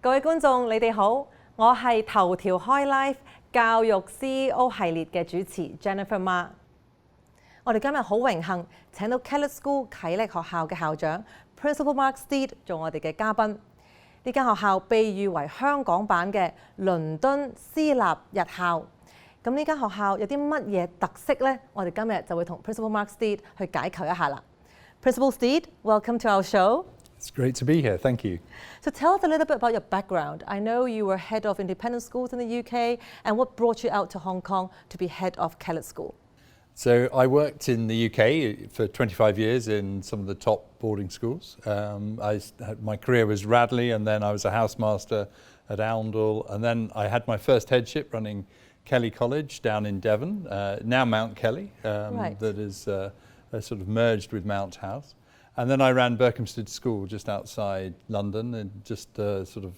各位觀眾，你哋好，我係頭條開 Live 教育 CEO 系列嘅主持 Jennifer Mark。我哋今日好榮幸請到 Kellett School 啟歷學校嘅校長 Principal Mark Steed 做我哋嘅嘉賓。呢間學校被譽為香港版嘅倫敦私立日校。咁呢間學校有啲乜嘢特色呢？我哋今日就會同 Principal Mark Steed 去解構一下啦。Principal Steed, welcome to our show. It's great to be here, thank you. So tell us a little bit about your background. I know you were head of independent schools in the UK, and what brought you out to Hong Kong to be head of Kellett School? So I worked in the UK for 25 years in some of the top boarding schools. My career was Radley, and then I was a housemaster at Oundle, and then I had my first headship running Kelly College down in Devon, now Mount Kelly, Right. that is sort of merged with Mount House. And then I ran Berkhamsted School just outside London, and just sort of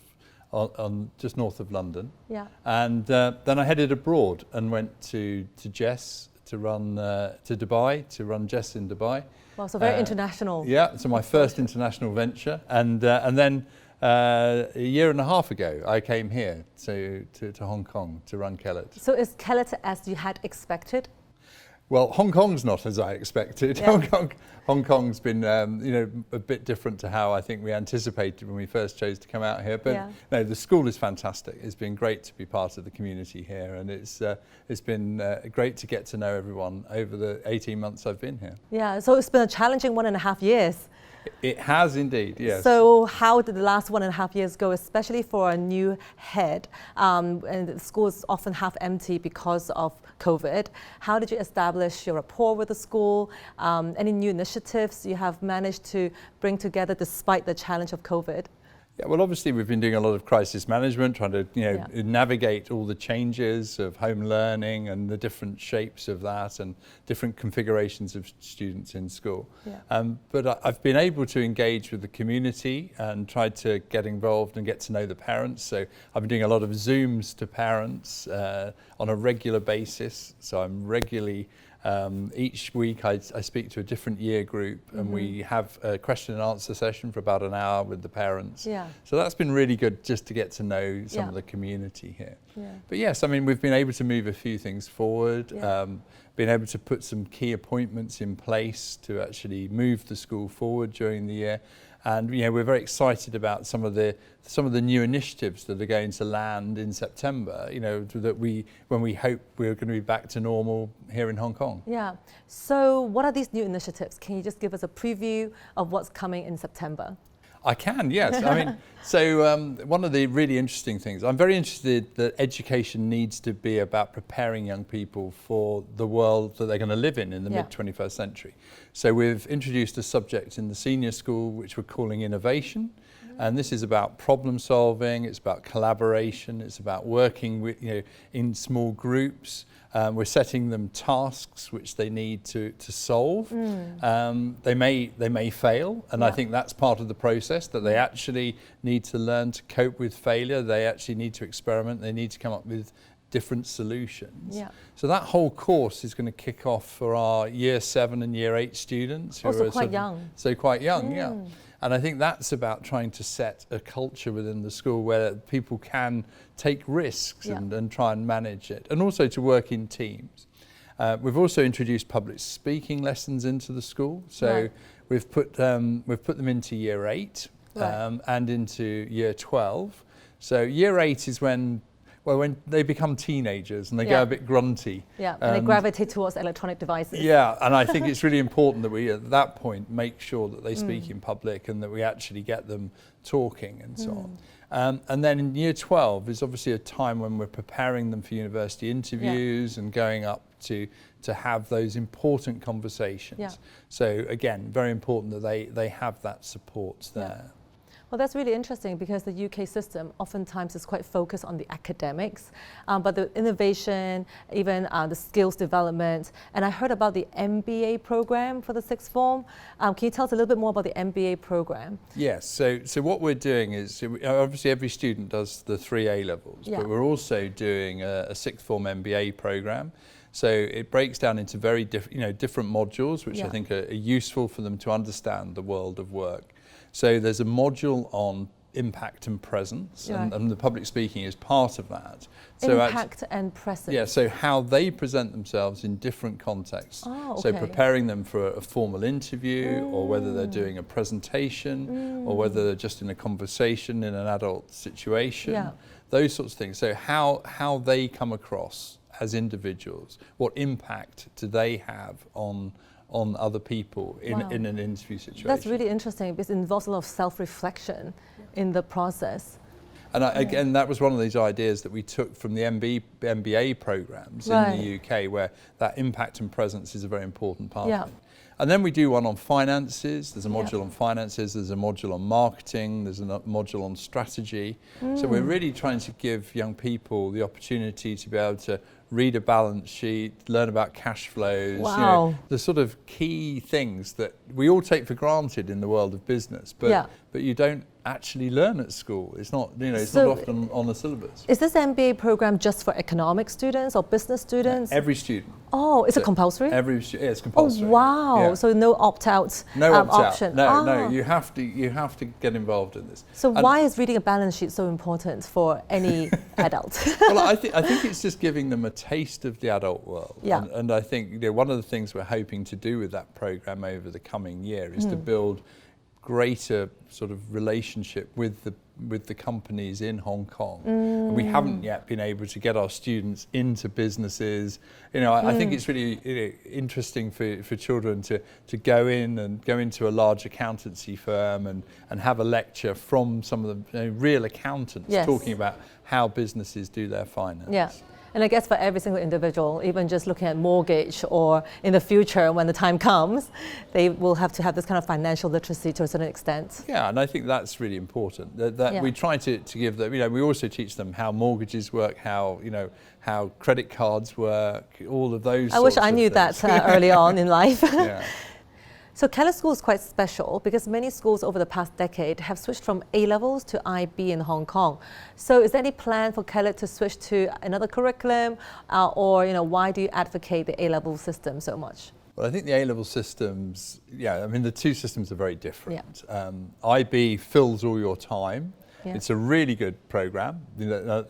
on just north of London. Yeah. And then I headed abroad and went to Jess to run to Dubai, to run Jess in Dubai. Well, so very international. Yeah, so my first international venture, and then a year and a half ago I came here to Hong Kong to run Kellett. So is Kellett as you had expected? Well, Hong Kong's not as I expected. Yeah. Hong Kong's been, a bit different to how I think we anticipated when we first chose to come out here. But Yeah. no, the school is fantastic. It's been great to be part of the community here, and it's been great to get to know everyone over the 18 months I've been here. Yeah, so it's been a challenging 1.5 years. It has indeed, yes. So how did the last 1.5 years go, especially for a new head? And the school is often half empty because of COVID. How did you establish your rapport with the school? Any new initiatives you have managed to bring together despite the challenge of COVID? Yeah, well, obviously we've been doing a lot of crisis management, trying to Yeah. navigate all the changes of home learning and the different shapes of that and different configurations of students in school. Yeah. But I've been able to engage with the community and tried to get involved and get to know the parents. So I've been doing a lot of Zooms to parents on a regular basis. So I'm regularly each week I speak to a different year group, and we have a question and answer session for about an hour with the parents. Yeah. So that's been really good just to get to know some Yeah. of the community here. Yeah. But yes, I mean, we've been able to move a few things forward, Yeah. been able to put some key appointments in place to actually move the school forward during the year. And we're very excited about some of the new initiatives that are going to land in September, when we hope we're going to be back to normal here in Hong Kong. Yeah. So what are these new initiatives? Can you just give us a preview of what's coming in September? I can, yes. I mean, so one of the really interesting things, I'm very interested that education needs to be about preparing young people for the world that they're going to live in the Yeah. mid-21st century. So we've introduced a subject in the senior school which we're calling innovation. And this is about problem solving, it's about collaboration, it's about working with, in small groups. We're setting them tasks which they need to solve. They may fail, and I Yeah. think that's part of the process, that they actually need to learn to cope with failure. They actually need to experiment. They need to come up with different solutions. Yeah. So that whole course is going to kick off for our year 7 and year 8 students. Who Also are quite young. So quite young, yeah. And I think that's about trying to set a culture within the school where people can take risks Yeah. and try and manage it, and also to work in teams. We've also introduced public speaking lessons into the school. So Right. we've put them into year 8 Right. and into year 12. So year 8 is when they become teenagers and they Yeah. go a bit grunty. Yeah, and they gravitate towards electronic devices. Yeah, and I think it's really important that we, at that point, make sure that they speak in public and that we actually get them talking and so on. And then in year 12 is obviously a time when we're preparing them for university interviews and going up to have those important conversations. Yeah. So again, very important that they have that support there. Well, that's really interesting because the UK system oftentimes is quite focused on the academics, but the innovation, even the skills development. And I heard about the MBA program for the sixth form. Can you tell us a little bit more about the MBA program? Yes, so what we're doing is, obviously every student does the 3 A-levels, Yeah. but we're also doing a sixth form MBA program. So it breaks down into very different modules, which Yeah. I think are useful for them to understand the world of work. So there's a module on impact and presence, Right. and the public speaking is part of that. Impact and presence. Yeah, so how they present themselves in different contexts. Oh, So okay. preparing them for a formal interview, or whether they're doing a presentation, or whether they're just in a conversation in an adult situation, Yeah. those sorts of things. So how they come across as individuals, what impact do they have on other people in an interview situation. That's really interesting because it involves a lot of self-reflection in the process. And again, that was one of these ideas that we took from the MBA programs in the UK, where that impact and presence is a very important part of it. And then we do one on finances. There's a module on finances, there's a module on marketing, there's a module on strategy. So we're really trying to give young people the opportunity to be able to read a balance sheet, learn about cash flows, Wow. you know, the sort of key things that we all take for granted in the world of business, but you don't actually learn at school. It's not, you know, it's not often on the syllabus. Is this MBA program just for economic students or business students? Every student. Oh, is it compulsory? It's compulsory. Oh wow! Yeah. So no opt-out option. No, you have to get involved in this. So why is reading a balance sheet so important for any adult? Well, I think it's just giving them a taste of the adult world. Yeah. And I think, you know, one of the things we're hoping to do with that program over the coming year is to build greater sort of relationship with the companies in Hong Kong. And we haven't yet been able to get our students into businesses. You know, I think it's really, you know, interesting for children to go into a large accountancy firm and have a lecture from some of the real accountants talking about how businesses do their finance. Yeah. And I guess for every single individual, even just looking at mortgage, or in the future when the time comes, they will have to have this kind of financial literacy to a certain extent. Yeah, and I think that's really important. That we try to give them, you know, we also teach them how mortgages work, how, you know, how credit cards work, all of those I wish I knew that early on in life. Yeah. So Kellett School is quite special because many schools over the past decade have switched from A-levels to IB in Hong Kong. So is there any plan for Kellett to switch to another curriculum, or, you know, why do you advocate the A-level system so much? Well, I think the A-level systems, I mean, the two systems are very different. IB fills all your time. It's a really good program. You know,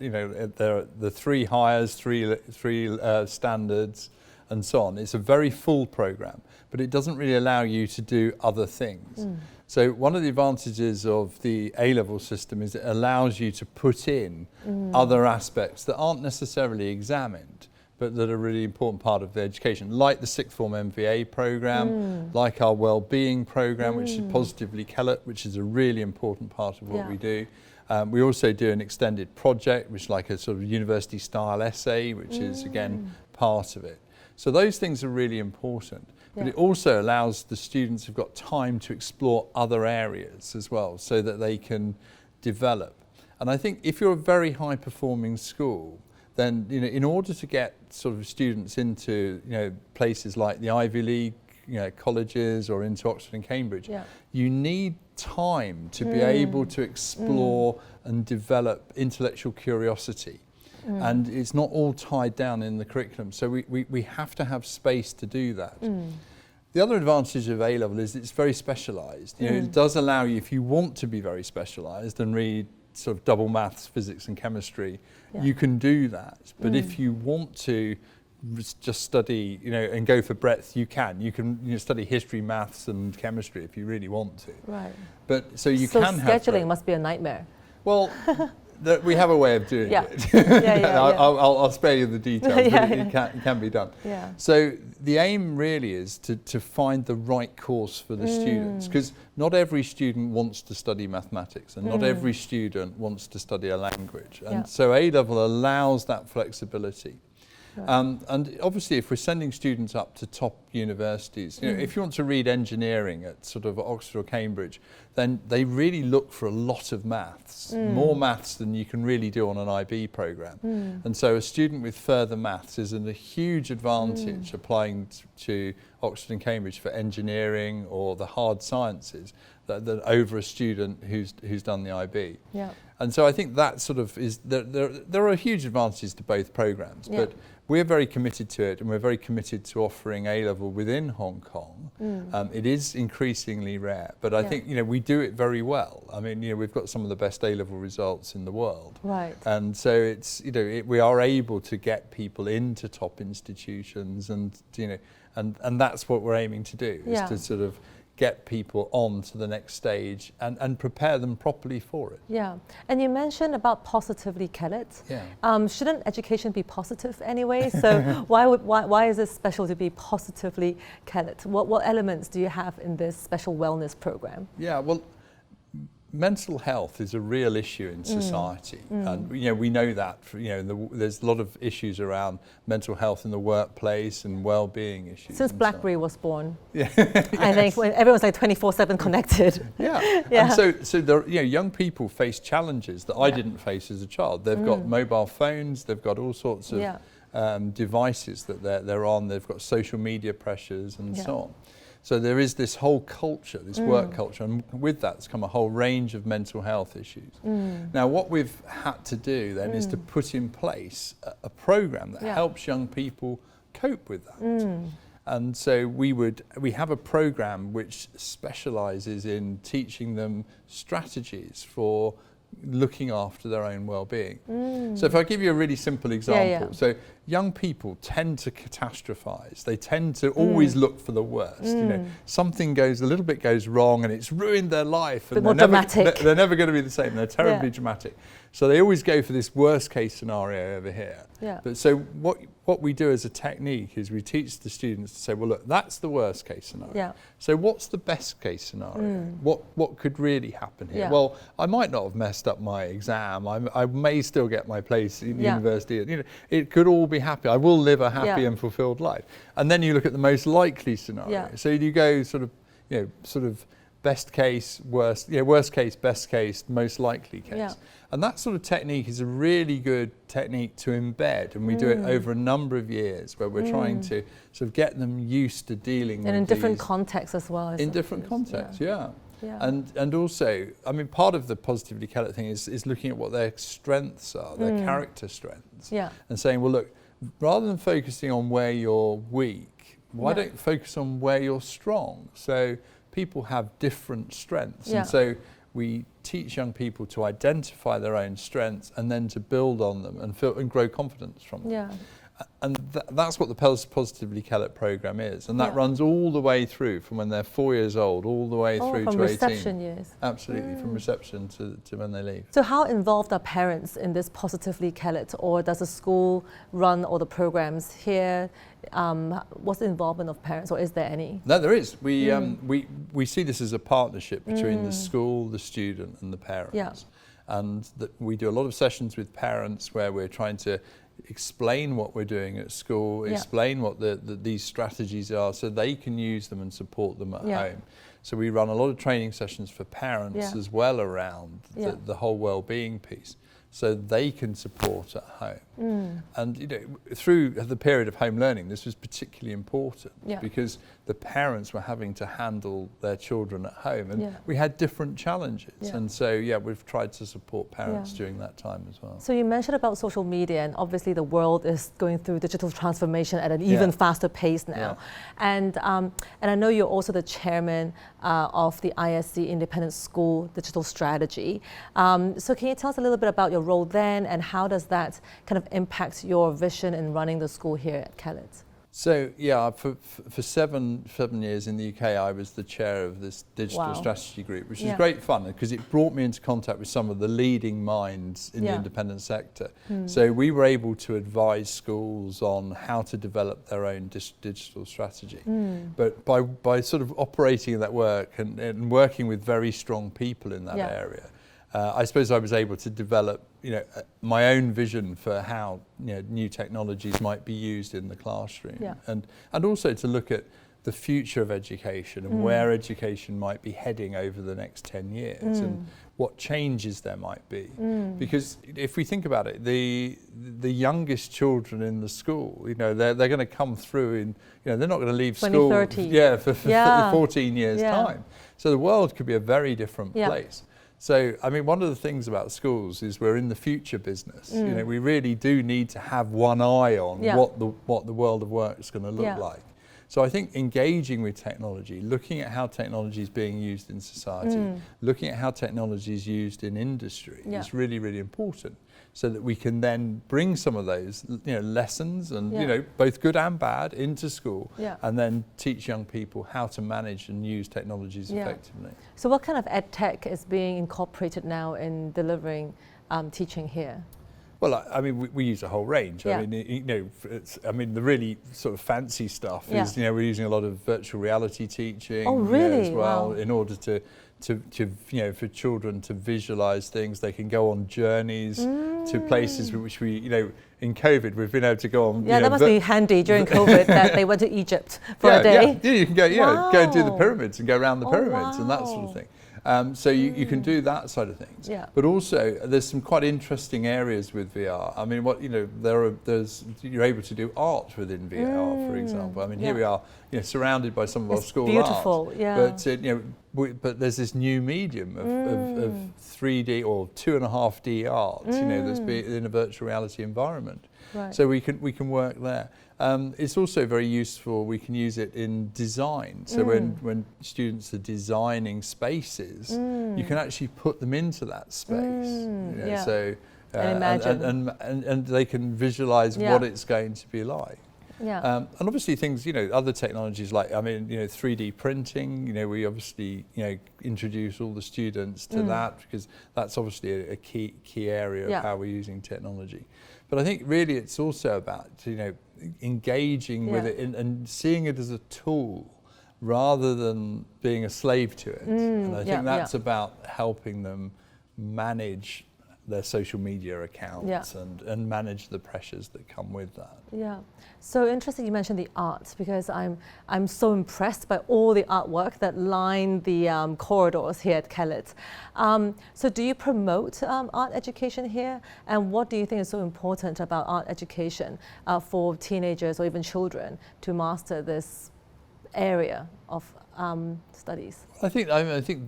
there are the 3 hires, three standards, and so on. It's a very full program, but it doesn't really allow you to do other things. So one of the advantages of the A-level system is it allows you to put in other aspects that aren't necessarily examined, but that are a really important part of the education, like the sixth form MVA program, like our wellbeing program, which is Positively Kellett, which is a really important part of what we do. We also do an extended project, which is like a sort of university style essay, which is again part of it. So those things are really important, but it also allows the students who've got time to explore other areas as well, so that they can develop. And I think if you're a very high performing school, then, you know, in order to get sort of students into, you know, places like the Ivy League, you know, colleges, or into Oxford and Cambridge, you need time to be able to explore and develop intellectual curiosity. And it's not all tied down in the curriculum. So we have to have space to do that. The other advantage of A-level is it's very specialised. You know, it does allow you, if you want to be very specialised and read sort of double maths, physics and chemistry, you can do that. But if you want to just study, you know, and go for breadth, you can. You can, you know, study history, maths and chemistry if you really want to. Right. But so you so can have scheduling must be a nightmare. Well, we have a way of doing it. I'll spare you the details, but it can be done. So the aim really is to find the right course for the students, because not every student wants to study mathematics, and not every student wants to study a language. And so A-level allows that flexibility. And obviously, if we're sending students up to top universities, you know, if you want to read engineering at sort of Oxford or Cambridge, then they really look for a lot of maths, more maths than you can really do on an IB program. And so a student with further maths is a huge advantage applying to Oxford and Cambridge for engineering or the hard sciences than over a student who's done the IB. Yeah. And so I think that sort of is, there are huge advantages to both programs, Yeah. but we're very committed to it, and we're very committed to offering A-Level within Hong Kong. It is increasingly rare, but I think, we do it very well. I mean, we've got some of the best A-Level results in the world. Right. And so it's, we are able to get people into top institutions, and, and that's what we're aiming to do, is to sort of get people on to the next stage and prepare them properly for it. Yeah, and you mentioned about positively Kellett. Yeah. Shouldn't education be positive anyway? So why is it special to be positively Kellett? What elements do you have in this special wellness program? Yeah, well, mental health is a real issue in society, and we know that. There's a lot of issues around mental health in the workplace and well-being issues. Since BlackBerry was born, yeah, I think when everyone's like 24/7 connected. Yeah, and so there, young people face challenges that I didn't face as a child. They've got mobile phones, they've got all sorts of devices that they're on. They've got social media pressures and so on. So there is this whole culture, this work culture, and with that's come a whole range of mental health issues. Now, what we've had to do then is to put in place a program that helps young people cope with that. And so we have a program which specialises in teaching them strategies for looking after their own well-being. So if I give you a really simple example, so young people tend to catastrophize. They tend to always look for the worst. Something a little bit goes wrong and it's ruined their life, and they're never going to be the same. They're terribly dramatic. So they always go for this worst case scenario over here. But so what we do as a technique is we teach the students to say, well, look, that's the worst case scenario. So what's the best case scenario? What could really happen here? Well, I might not have messed up my exam. I may still get my place in university. It could all be happy. I will live a happy and fulfilled life. And then you look at the most likely scenario. So you go sort of best case, worst case, best case, most likely case. And that sort of technique is a really good technique to embed, and we do it over a number of years, where we're trying to sort of get them used to dealing with in these different contexts as well. In different contexts, and also, I mean, part of the positively Kellett thing is looking at what their strengths are, their character strengths, and saying, well, look, rather than focusing on where you're weak, why don't you focus on where you're strong? So people have different strengths, and so we teach young people to identify their own strengths and then to build on them and grow confidence from them. And that's what the Positively Kellett program is, and that runs all the way through from when they're 4 years old all the way through to 18. From reception years. Absolutely, from reception to when they leave. So how involved are parents in this Positively Kellett, or does the school run all the programs here? What's the involvement of parents, or is there any? No, there is. We see this as a partnership between the school, the student and the parents. And we do a lot of sessions with parents where we're trying to explain what we're doing at school, explain what these strategies are, so they can use them and support them at home. So we run a lot of training sessions for parents as well around the whole well-being piece, so they can support at home. And through the period of home learning, this was particularly important because the parents were having to handle their children at home, and we had different challenges. And so we've tried to support parents during that time as well. So you mentioned about social media, and obviously the world is going through digital transformation at an even faster pace now. And I know you're also the chairman of the ISC Independent School Digital Strategy. So can you tell us a little bit about your role then, and how does that kind of impact your vision in running the school here at Kellett? So for seven years in the UK, I was the chair of this digital strategy group, which is great fun because it brought me into contact with some of the leading minds in the independent sector. So we were able to advise schools on how to develop their own digital strategy. But by sort of operating in that work and working with very strong people in that area, I suppose I was able to develop, my own vision for how new technologies might be used in the classroom, and also to look at the future of education and where education might be heading over the next 10 years and what changes there might be. Because if we think about it, the youngest children in the school, you know, they're going to come through in, you know, they're not going to leave school for 14 years time. So the world could be a very different place. So, I mean, one of the things about schools is we're in the future business. You know, we really do need to have one eye on what the world of work is going to look like. So I think engaging with technology, looking at how technology is being used in society, looking at how technology is used in industry is really, really important, so that we can then bring some of those, you know, lessons and, you know, both good and bad into school and then teach young people how to manage and use technologies effectively. So what kind of ed tech is being incorporated now in delivering teaching here? Well, I mean, we use a whole range. I mean, you know, I mean, the really sort of fancy stuff is, you know, we're using a lot of virtual reality teaching as well, in order to you know, for children to visualize things. They can go on journeys to places which we, you know, in COVID we've been able to go on. Yeah, that must be handy during COVID that they went to Egypt for a day. Yeah, you can go, go and do the pyramids and go around the pyramids and that sort of thing. So you can do that side of things, but also there's some quite interesting areas with VR. I mean, what, you know, you're able to do art within VR, for example. I mean, here we are, you know, surrounded by some of our school beautiful, art, but you know, but there's this new medium of 3D or 2.5D art, you know, that's in a virtual reality environment. So we can work there. It's also very useful. We can use it in design. So when students are designing spaces, you can actually put them into that space. You know, so and imagine, and they can visualize what it's going to be like. And obviously things, you know, other technologies like, I mean, you know, 3D printing, you know, we obviously, you know, introduce all the students to that, because that's obviously a key area of how we're using technology. But I think really it's also about, you know, engaging with it and seeing it as a tool rather than being a slave to it. And I think that's about helping them manage their social media accounts and manage the pressures that come with that. So interesting you mentioned the art, because I'm so impressed by all the artwork that line the corridors here at Kellett. So do you promote art education here? And what do you think is so important about art education for teenagers or even children to master this area of studies? I think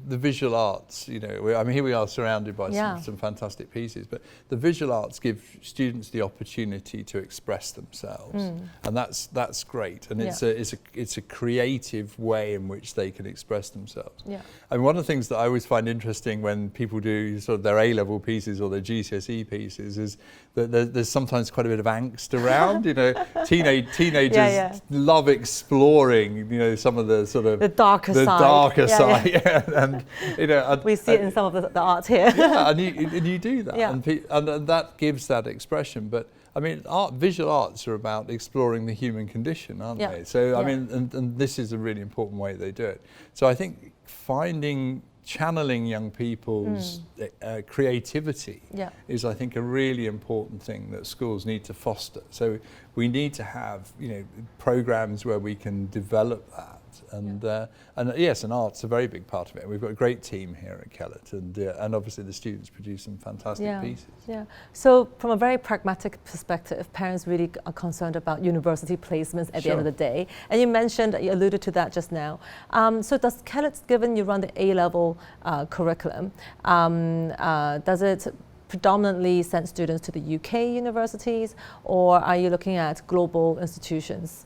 the visual arts, you know, I mean, here we are surrounded by some fantastic pieces, but the visual arts give students the opportunity to express themselves, and that's great, and it's a creative way in which they can express themselves. I mean, one of the things that I always find interesting when people do sort of their A-level pieces or their GCSE pieces is that there's sometimes quite a bit of angst around. You know, teenagers love exploring, you know, some of the sort of the darker side. And you know, we see it in some of the art here. And you do that, and that gives that expression. But I mean, visual arts are about exploring the human condition, aren't they? So I mean, and this is a really important way they do it. So I think channeling young people's creativity is, I think, a really important thing that schools need to foster. So we need to have, you know, programs where we can develop that. And yes, and art's a very big part of it. We've got a great team here at Kellett, and obviously the students produce some fantastic pieces. So from a very pragmatic perspective, parents really are concerned about university placements at the end of the day. And you alluded to that just now. So does Kellett, given you run the A-level curriculum, does it predominantly send students to the UK universities, or are you looking at global institutions?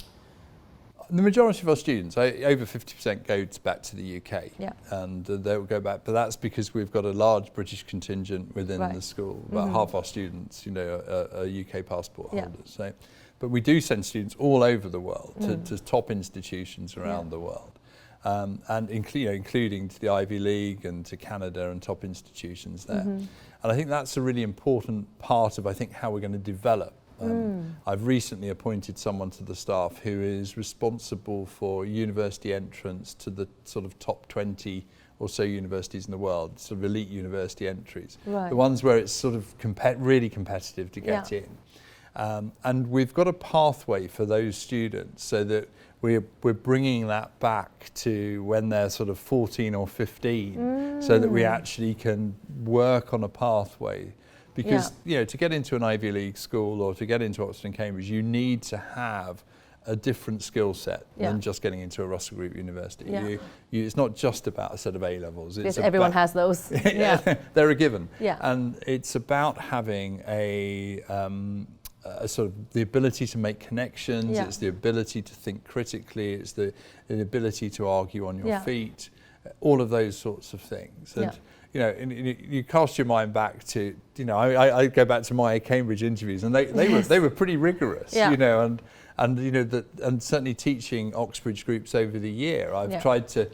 The majority of our students, over 50%, go back to the UK, and they will go back. But that's because we've got a large British contingent within the school. About half our students, you know, are UK passport holders. So, but we do send students all over the world to top institutions around the world, and including to the Ivy League and to Canada and top institutions there. And I think that's a really important part of, I think, how we're going to develop. I've recently appointed someone to the staff who is responsible for university entrance to the sort of top 20 or so universities in the world, sort of elite university entries, the ones where it's sort of really competitive to get in. And we've got a pathway for those students so that we're bringing that back to when they're sort of 14 or 15, so that we actually can work on a pathway. Because to get into an Ivy League school or to get into Oxford and Cambridge, you need to have a different skill set than just getting into a Russell Group university. It's not just about a set of A-levels. Because everyone has those. They're a given. Yeah. And it's about having a sort of the ability to make connections, it's the ability to think critically, it's the ability to argue on your feet, all of those sorts of things. And you cast your mind back to, I go back to my Cambridge interviews, and they were pretty rigorous, and certainly teaching Oxbridge groups over the year, I've tried to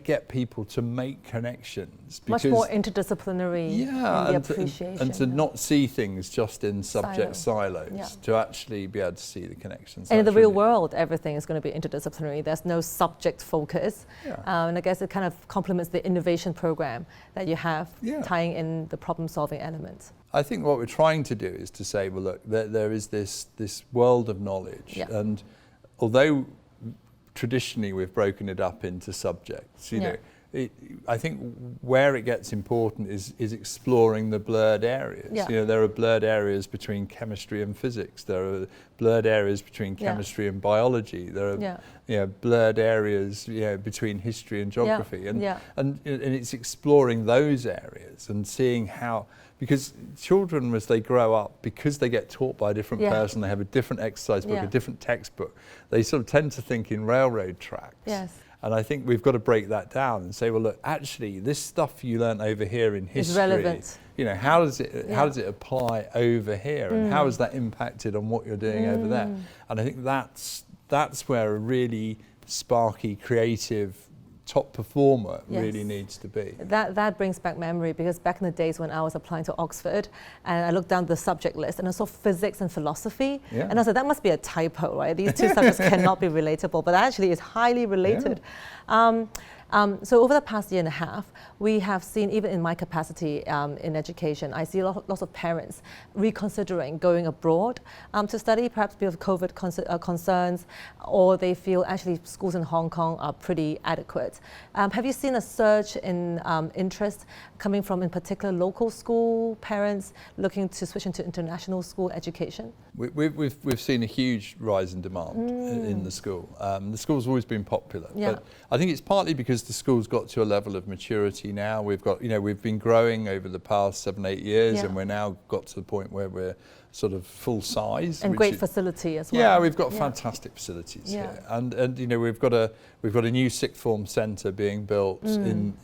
get people to make connections. Much more interdisciplinary in the appreciation. And to not see things just in subject silos, to actually be able to see the connections. And in the real world, everything is going to be interdisciplinary. There's no subject focus. And I guess it kind of complements the innovation program that you have, tying in the problem-solving elements. I think what we're trying to do is to say, well, look, there is this world of knowledge. And although traditionally we've broken it up into subjects, I think where it gets important is exploring the blurred areas. There are blurred areas between chemistry and physics. There are blurred areas between chemistry and biology. There are blurred areas between history and geography. And it's exploring those areas and seeing how, because children, as they grow up, because they get taught by a different person, they have a different exercise book, a different textbook, they sort of tend to think in railroad tracks. And I think we've got to break that down and say, well, look, actually, this stuff you learnt over here in history, is relevant. How does it apply over here, and how has that impacted on what you're doing over there? And I think that's where a really sparky, creative top performer really needs to be. That brings back memory, because back in the days when I was applying to Oxford and I looked down the subject list and I saw physics and philosophy, and I said, that must be a typo, right? These two subjects cannot be relatable, but actually it's highly related. So over the past year and a half, we have seen, even in my capacity in education, I see lots of parents reconsidering going abroad to study, perhaps because of COVID concerns, or they feel actually schools in Hong Kong are pretty adequate. Have you seen a surge in interest coming from, in particular, local school parents looking to switch into international school education? We've seen a huge rise in demand in the school. The school's always been popular, but I think it's partly because the school's got to a level of maturity now. We've got, we've been growing over the past 7-8 years, and we're now got to the point where we're sort of full size. And great facility as well. Yeah, we've got fantastic facilities here, and we've got a new sixth form centre being built in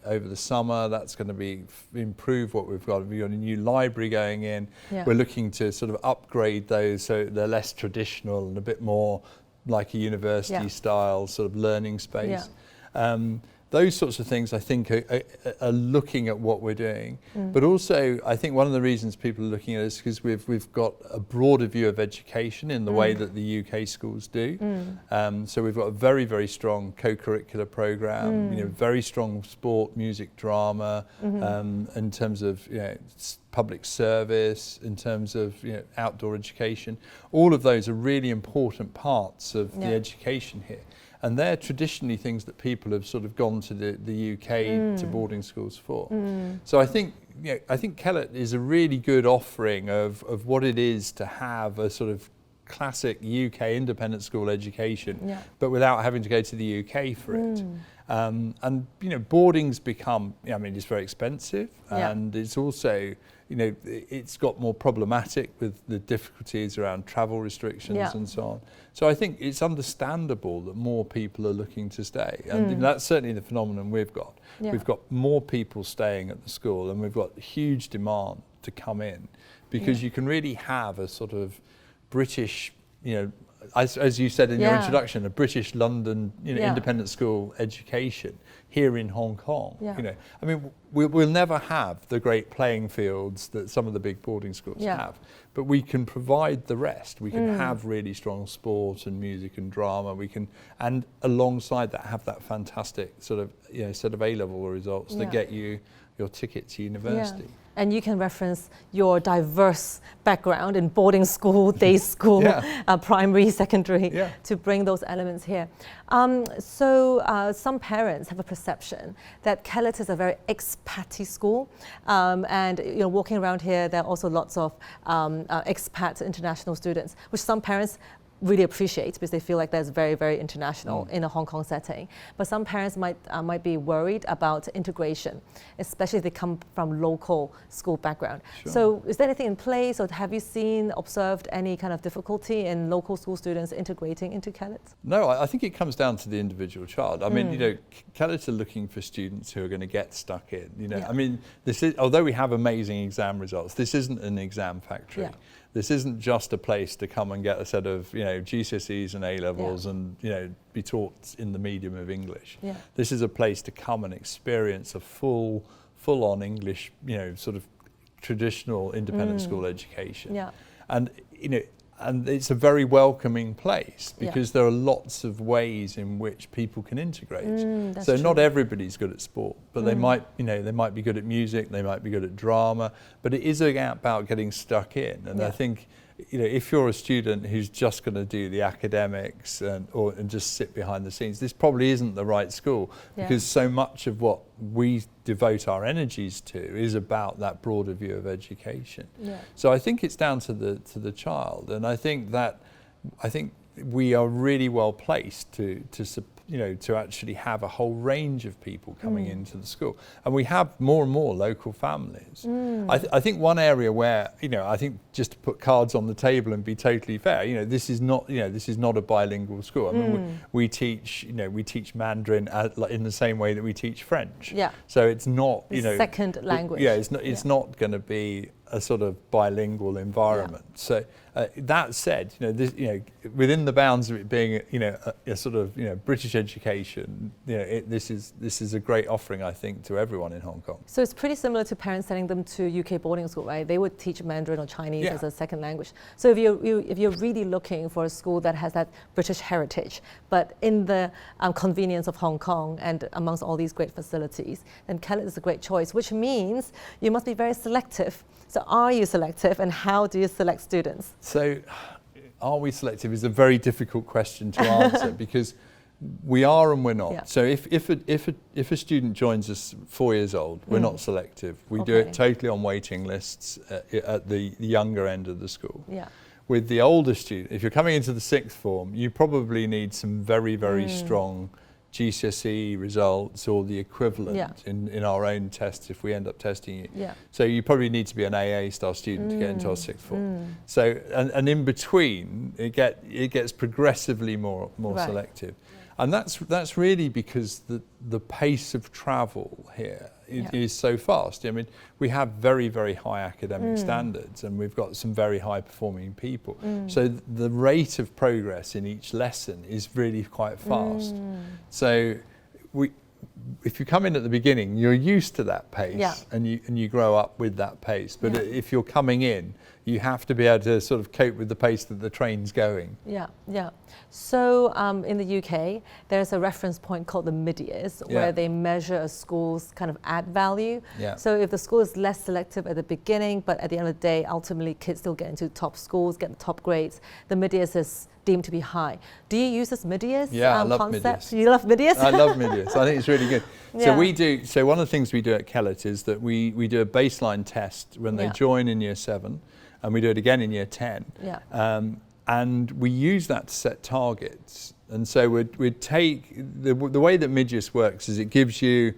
over the summer. That's going to improve what we've got. We've got a new library going in. We're looking to sort of upgrade those so they're less traditional and a bit more like a university style sort of learning space. Those sorts of things, I think, are looking at what we're doing. But also, I think one of the reasons people are looking at it is because we've got a broader view of education in the way that the UK schools do. So we've got a very, very strong co-curricular programme, very strong sport, music, drama, in terms of public service, in terms of outdoor education. All of those are really important parts of the education here. And they're traditionally things that people have sort of gone to the UK to boarding schools for. So I think Kellett is a really good offering of what it is to have a sort of classic UK independent school education, but without having to go to the UK for it. And boarding's become, it's very expensive, and it's also, it's got more problematic with the difficulties around travel restrictions and so on. So I think it's understandable that more people are looking to stay, and that's certainly the phenomenon we've got. We've got more people staying at the school, and we've got huge demand to come in, because you can really have a sort of British, as you said in your introduction, a British London independent school education here in Hong Kong. We'll never have the great playing fields that some of the big boarding schools have, but we can provide the rest. We can have really strong sport and music and drama. We can, and alongside that, have that fantastic sort of set of A-level results that get you your ticket to university. Yeah. And you can reference your diverse background in boarding school, day school, primary, secondary, to bring those elements here. So some parents have a perception that Kellett is a very expat-y school, and walking around here, there are also lots of expat international students, which some parents really appreciate because they feel like that's very, very international in a Hong Kong setting. But some parents might be worried about integration, especially if they come from local school background. Sure. So is there anything in place, or have you observed any kind of difficulty in local school students integrating into Kellett? No, I think it comes down to the individual child. I mean, Kellett are looking for students who are going to get stuck in. I mean, although we have amazing exam results, this isn't an exam factory. This isn't just a place to come and get a set of GCSEs and A-levels and be taught in the medium of English. This is a place to come and experience a full-on English, sort of traditional independent school education. And it's a very welcoming place because there are lots of ways in which people can integrate. So not everybody's good at sport, but they might be good at music, they might be good at drama, but it is about getting stuck in. And I think, if you're a student who's just going to do the academics and just sit behind the scenes, this probably isn't the right school because so much of what we devote our energies to is about that broader view of education. So I think it's down to the child, and I think we are really well placed to actually have a whole range of people coming into the school, and we have more and more local families. I think one area where I think, just to put cards on the table and be totally fair, this is not a bilingual school. I mean, we teach Mandarin in the same way that we teach French. So it's not second language. It's not going to be a sort of bilingual environment. So that said, within the bounds of it being a sort of British education, this is a great offering, I think, to everyone in Hong Kong. So it's pretty similar to parents sending them to UK boarding school, right? They would teach Mandarin or Chinese as a second language. So if you're really looking for a school that has that British heritage, but in the convenience of Hong Kong and amongst all these great facilities, then Kellett is a great choice, which means you must be very selective. So are you selective, and how do you select students? So are we selective is a very difficult question to answer because we are and we're not. So if a student joins us 4 years old, we're not selective. We do it totally on waiting lists at the younger end of the school. With the older student, if you're coming into the sixth form, you probably need some very, very strong GCSE results or the equivalent in our own tests if we end up testing you. So you probably need to be an AA star student to get into our sixth form. So and in between it gets progressively more selective. And that's really because the pace of travel here is so fast. I mean, we have very, very high academic standards, and we've got some very high performing people. So the rate of progress in each lesson is really quite fast. So if you come in at the beginning, you're used to that pace, and you grow up with that pace. But if you're coming in, you have to be able to sort of cope with the pace that the train's going. So in the UK, there's a reference point called the mid-years where they measure a school's kind of add value. So if the school is less selective at the beginning, but at the end of the day, ultimately kids still get into top schools, get the top grades, the mid-years is deemed to be high. Do you use this mid-years I love concept? mid-years. You love mid-years? I love mid-years. I think it's really good. So one of the things we do at Kellett is that we do a baseline test when they join in year 7, and we do it again in year 10. And we use that to set targets. And so we'd take, the way that mid-years works is it gives you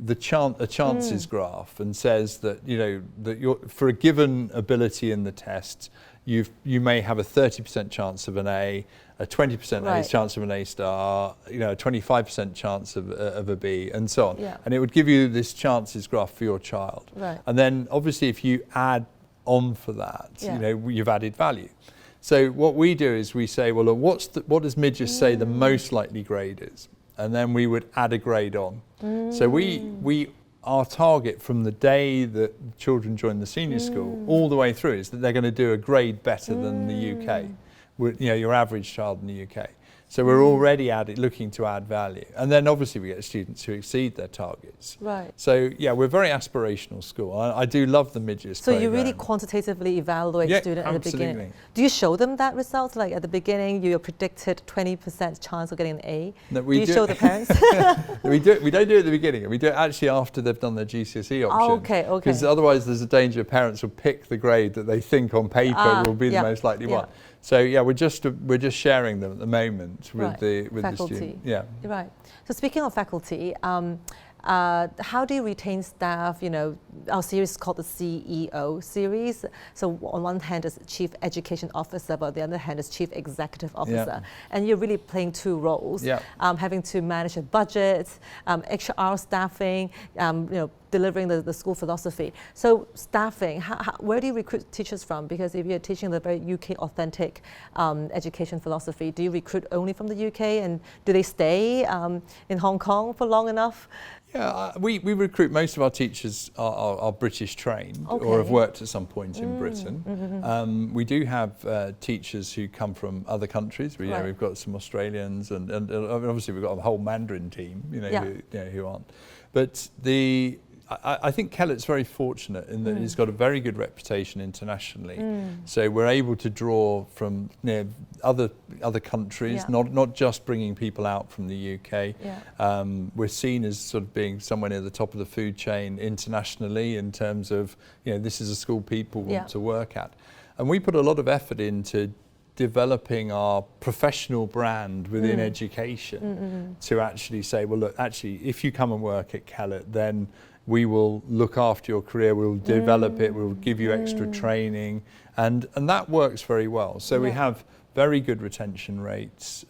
a chances graph and says that, that you're, for a given ability in the test, you may have a 30% chance of an A, a 20% chance of an A star, a 25% chance of a B, and so on. And it would give you this chances graph for your child. And then obviously if you add on for that, you've added value. So what we do is we say, well, what does mid-years say the most likely grade is? And then we would add a grade on. So our target from the day that children join the senior school all the way through is that they're going to do a grade better than the UK, your average child in the UK. So we're already looking to add value. And then obviously we get students who exceed their targets. Right. So yeah, we're a very aspirational school. I do love the mid-year So program. you really quantitatively evaluate students at the beginning. Absolutely. Do you show them that result? Like at the beginning, you predicted 20% chance of getting an A. No, do you show the parents? We don't do it at the beginning. We do it actually after they've done their GCSE option. Oh, okay. Because otherwise there's a danger parents will pick the grade that they think on paper will be the most likely one. So yeah, we're just sharing them at the moment with the faculty. The student. Yeah. Right. So speaking of faculty, how do you retain staff? You know, our series is called the CEO series. So on one hand is Chief Education Officer, but on the other hand is Chief Executive Officer. And you're really playing two roles, having to manage a budget, HR staffing, delivering the school philosophy. So staffing, where do you recruit teachers from? Because if you're teaching the very UK authentic education philosophy, do you recruit only from the UK, and do they stay in Hong Kong for long enough? Yeah, we recruit, most of our teachers are British trained or have worked at some point in Britain. We do have teachers who come from other countries. We've got some Australians and obviously we've got a whole Mandarin team, who aren't. But I think Kellett's very fortunate in that it's got a very good reputation internationally. So we're able to draw from other countries, not just bringing people out from the UK. We're seen as sort of being somewhere near the top of the food chain internationally in terms of, this is a school people want to work at. And we put a lot of effort into developing our professional brand within education to actually say, well, look, actually, if you come and work at Kellett, then we will look after your career, we'll develop it, we'll give you extra training, and that works very well. So we have very good retention rates.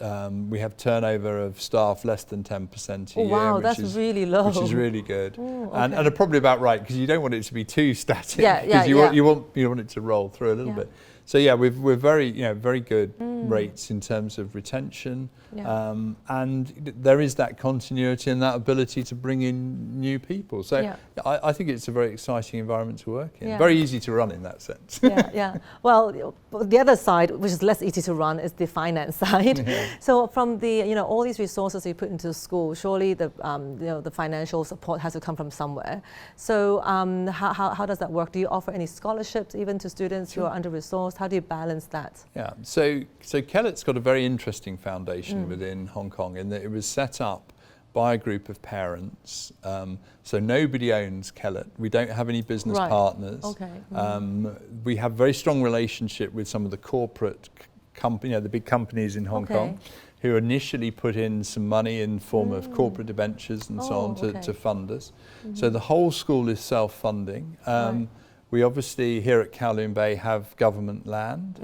We have turnover of staff less than 10% a year. Wow, that's really low. Which is really good. And probably about right, because you don't want it to be too static. You want it to roll through a little bit. So yeah, we're very very good rates in terms of retention, and there is that continuity and that ability to bring in new people. So I think it's a very exciting environment to work in. Very easy to run in that sense. Well, the other side, which is less easy to run, is the finance side. So from the all these resources you put into the school, surely the the financial support has to come from somewhere. So how does that work? Do you offer any scholarships even to students who are under-resourced? How do you balance that? Yeah, so Kellett's got a very interesting foundation within Hong Kong in that it was set up by a group of parents. So nobody owns Kellett. We don't have any business partners. We have a very strong relationship with some of the corporate the big companies in Hong Kong, who initially put in some money in form of corporate debentures and so on to fund us. So the whole school is self-funding. We obviously here at Kowloon Bay have government land,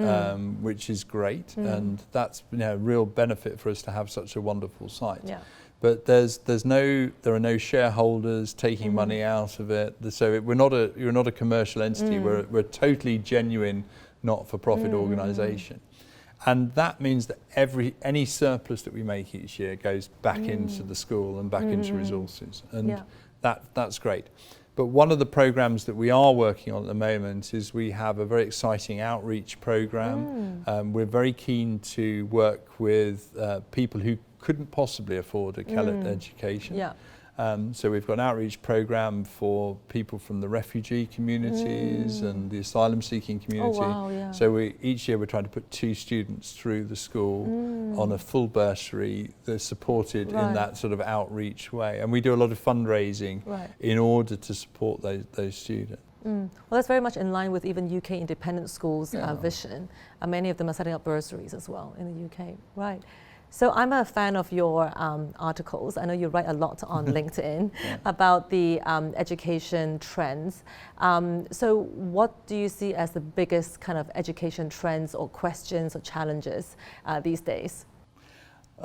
which is great, and that's a real benefit for us to have such a wonderful site. But there are no shareholders taking money out of it. So we're not a commercial entity. We're a totally genuine not-for-profit organisation. And that means that any surplus that we make each year goes back into the school and back into resources, and that's great. But one of the programs that we are working on at the moment is we have a very exciting outreach program. We're very keen to work with people who couldn't possibly afford a Kellett education. So we've got an outreach program for people from the refugee communities and the asylum seeking community. So each year we're trying to put 2 students through the school on a full bursary. They're supported in that sort of outreach way. And we do a lot of fundraising in order to support those students. Well, that's very much in line with even UK independent schools' vision. Many of them are setting up bursaries as well in the UK. Right. So I'm a fan of your articles. I know you write a lot on LinkedIn about the education trends. So what do you see as the biggest kind of education trends or questions or challenges these days?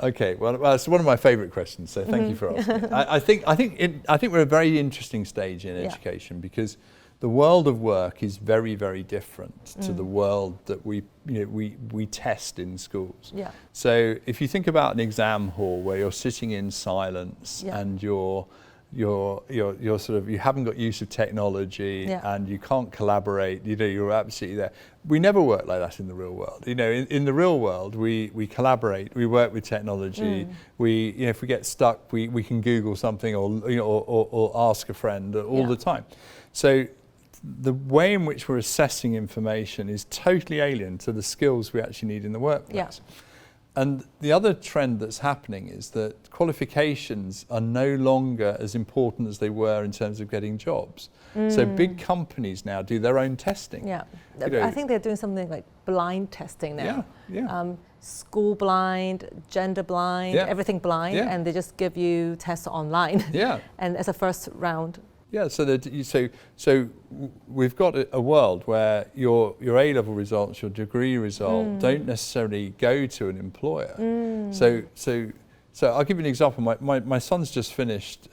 Okay, well, it's one of my favourite questions. So thank you for asking. I think we're at a very interesting stage in education because the world of work is very, very different to the world that we test in schools. So if you think about an exam hall where you're sitting in silence and you're you haven't got use of technology, Yeah. and you can't collaborate. You're absolutely there. We never work like that in the real world. In the real world, we collaborate. We work with technology. If we get stuck, we can Google something or ask a friend all the time. So the way in which we're assessing information is totally alien to the skills we actually need in the workplace. Yeah. And the other trend that's happening is that qualifications are no longer as important as they were in terms of getting jobs. So big companies now do their own testing. Yeah, I think they're doing something like blind testing now. Yeah. School blind, gender blind, everything blind, and they just give you tests online. Yeah. And as a first round. Yeah, so we've got a world where your A-level results, your degree result, don't necessarily go to an employer. So I'll give you an example. My son's just finished.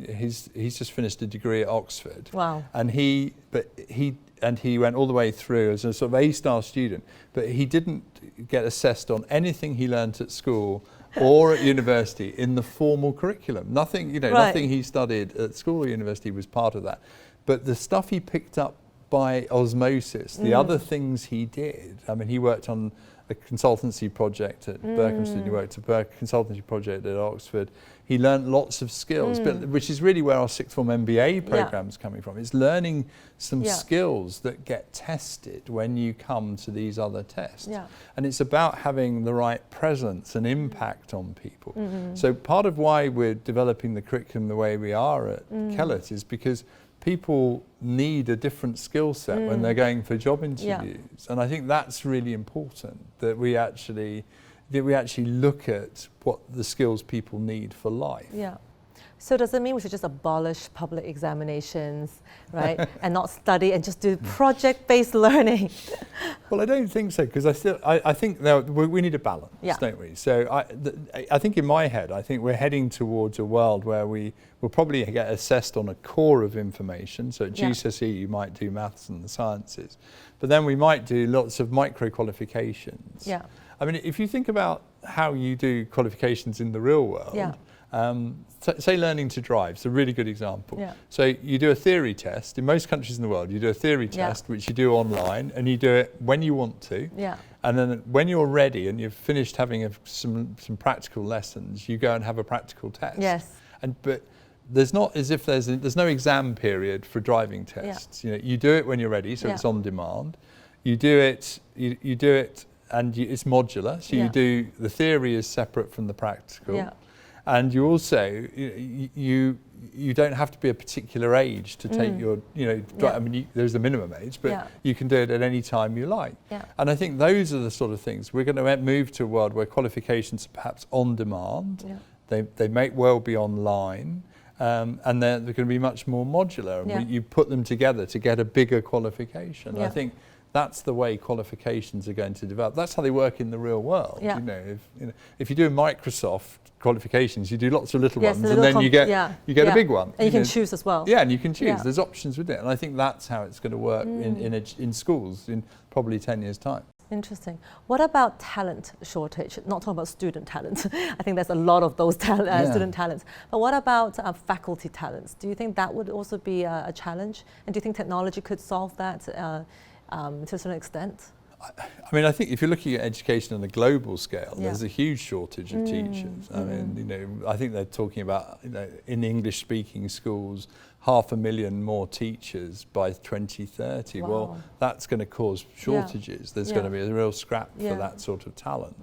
He's just finished a degree at Oxford. Wow. And he went all the way through as a sort of A-star student, but he didn't get assessed on anything he learnt at school or at university in the formal curriculum. Nothing, nothing he studied at school or university was part of that. But the stuff he picked up by osmosis, the other things he did. I mean, he worked on a consultancy project at Berkhamsted, he worked at a consultancy project at Oxford. He learned lots of skills, which is really where our sixth form MBA program is coming from. It's learning some skills that get tested when you come to these other tests. Yeah. And it's about having the right presence and impact on people. So part of why we're developing the curriculum the way we are at Kellett is because people need a different skill set when they're going for job interviews. And I think that's really important, that we actually look at what the skills people need for life. Yeah. So does it mean we should just abolish public examinations, right? And not study and just do project-based learning? Well, I don't think so, because I think we need a balance, don't we? So I think in my head, I think we're heading towards a world where we will probably get assessed on a core of information. So at GCSE, you might do maths and the sciences, but then we might do lots of micro qualifications. Yeah. I mean, if you think about how you do qualifications in the real world, say learning to drive is a really good example. Yeah. So you do a theory test. In most countries in the world, you do a theory test, which you do online, and you do it when you want to. Yeah. And then when you're ready and you've finished having some practical lessons, you go and have a practical test. Yes. But there's not as if there's no exam period for driving tests. You do it when you're ready, so it's on demand. You do it. You do it. And it's modular, so you do, the theory is separate from the practical. And you also, you don't have to be a particular age to take your, I mean, there's a minimum age, but you can do it at any time you like. And I think those are the sort of things. We're going to move to a world where qualifications are perhaps on demand. They may well be online. And they're going to be much more modular. And you put them together to get a bigger qualification. I think that's the way qualifications are going to develop. That's how they work in the real world. If you do Microsoft qualifications, you do lots of little ones, and then you get a big one. And you can choose as well. Yeah, and you can choose. There's options with it, and I think that's how it's going to work in schools in probably 10 years' time. Interesting. What about talent shortage? Not talking about student talent. I think there's a lot of those student talents. But what about faculty talents? Do you think that would also be a challenge? And do you think technology could solve that to a certain extent? I mean, I think if you're looking at education on a global scale, there's a huge shortage of teachers. I mean, I think they're talking about, in English-speaking schools, 500,000 more teachers by 2030. Wow. Well, that's going to cause shortages. There's going to be a real scrap for that sort of talent.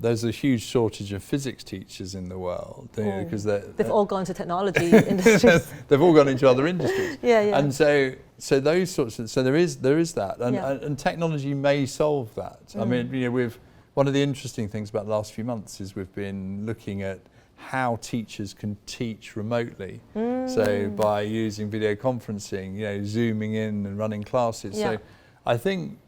There's a huge shortage of physics teachers in the world because they've all gone to technology industries. They've all gone into other industries. And so those sorts of, so there is that, and technology may solve that. I mean, one of the interesting things about the last few months is we've been looking at how teachers can teach remotely. So by using video conferencing, zooming in and running classes. So I think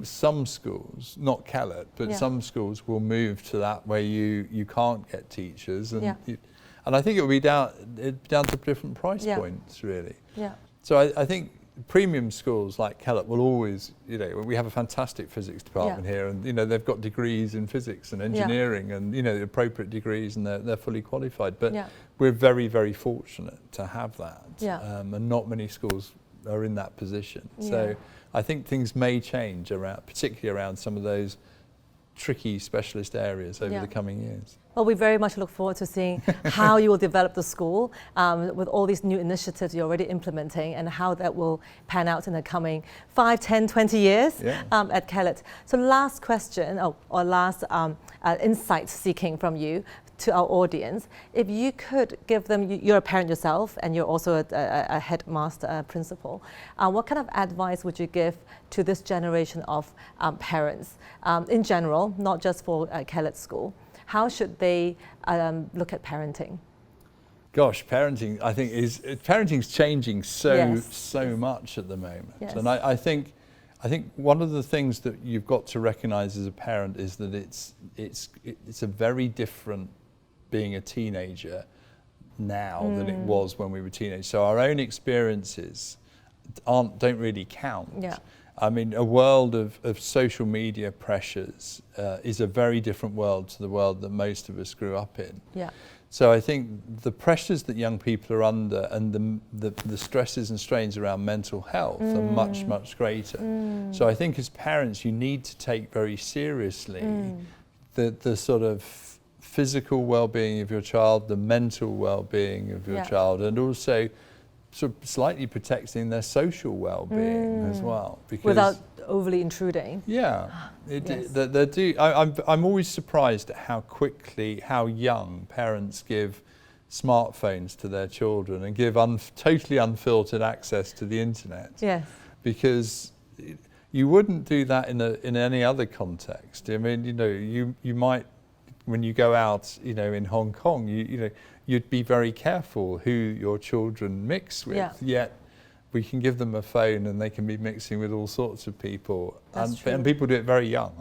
some schools, not Kellett, but some schools will move to that where you can't get teachers, and I think it will be down to different price points really. So I think premium schools like Kellett will always, we have a fantastic physics department here, and they've got degrees in physics and engineering, and the appropriate degrees, and they're fully qualified. But we're very, very fortunate to have that, and not many schools are in that position. So I think things may change particularly around some of those tricky specialist areas over the coming years. Well, we very much look forward to seeing how you will develop the school with all these new initiatives you're already implementing, and how that will pan out in the coming 5, 10, 20 years at Kellett. So last question, or last insight seeking from you to our audience. If you could give them, you're a parent yourself, and you're also a headmaster, principal, what kind of advice would you give to this generation of parents in general, not just for Kellett School? How should they look at parenting? Gosh, parenting, I think parenting's changing so much at the moment, and I think one of the things that you've got to recognise as a parent is that it's a very different being a teenager now than it was when we were teenagers. So our own experiences don't really count. I mean, a world of social media pressures is a very different world to the world that most of us grew up in. So I think the pressures that young people are under, and the stresses and strains around mental health are much, much greater. So I think as parents, you need to take very seriously the sort of physical well-being of your child, the mental well-being of your child, and also sort of slightly protecting their social well-being as well, because without overly intruding. I'm always surprised at how young parents give smartphones to their children and give totally unfiltered access to the internet. Because you wouldn't do that in any other context. I mean, you might, when you go out, in Hong Kong, you'd be very careful who your children mix with. Yet we can give them a phone and they can be mixing with all sorts of people, and people do it very young.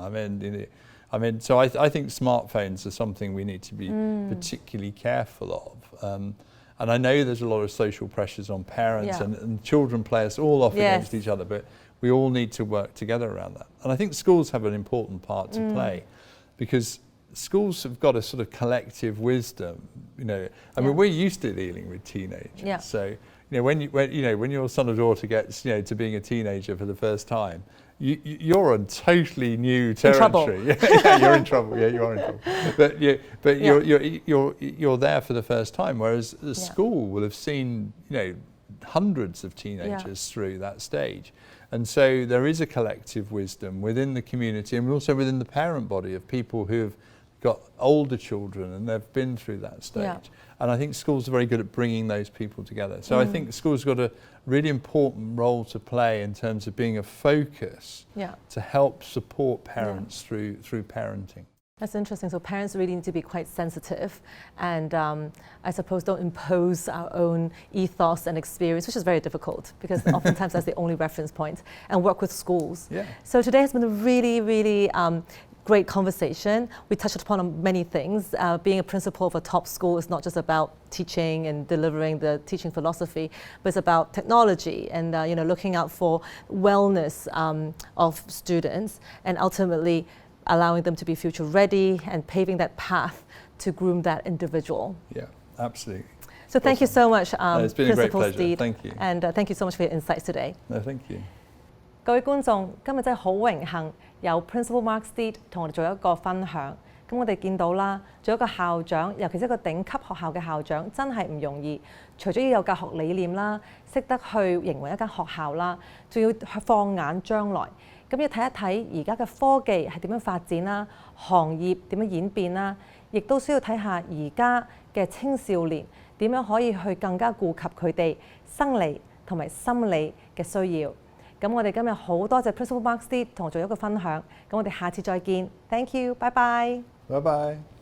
So I think smartphones are something we need to be particularly careful of. And I know there's a lot of social pressures on parents, and children play us all off against each other, but we all need to work together around that. And I think schools have an important part to play, because schools have got a sort of collective wisdom. I mean, we're used to dealing with teenagers. So when your son or daughter gets to being a teenager for the first time, you're on totally new territory. You're in trouble. You are in trouble. But you're there for the first time, whereas the school will have seen hundreds of teenagers through that stage. And so there is a collective wisdom within the community, and also within the parent body of people who've got older children and they've been through that stage. And I think schools are very good at bringing those people together. So I think schools have got a really important role to play in terms of being a focus to help support parents through parenting. That's interesting. So parents really need to be quite sensitive, and I suppose don't impose our own ethos and experience, which is very difficult because oftentimes that's the only reference point, and work with schools. So today has been a really, really great conversation. We touched upon many things. Being a principal of a top school is not just about teaching and delivering the teaching philosophy, but it's about technology and looking out for wellness of students, and ultimately allowing them to be future ready and paving that path to groom that individual. Yeah, absolutely. So thank you so much, it's been Principal a great pleasure. Steed. Thank you. And thank you so much for your insights today. No, thank you. 各位觀眾，今日真係好榮幸有 Principal Mark Steed 同我哋做一個分享。咁我哋見到啦，做一個校長，尤其是一個頂級學校嘅校長，真係唔容易。除咗要有教學理念啦，識得去營運一間學校啦，仲要放眼將來。咁要睇一睇而家嘅科技係點樣發展啦，行業點樣演變啦，亦都需要睇下而家嘅青少年點樣可以去更加顧及佢哋生理同埋心理嘅需要。咁我哋今日好多謝 Principal Mark Steed 同我做一個分享，咁我哋下次再見 ，Thank you，拜拜。拜拜。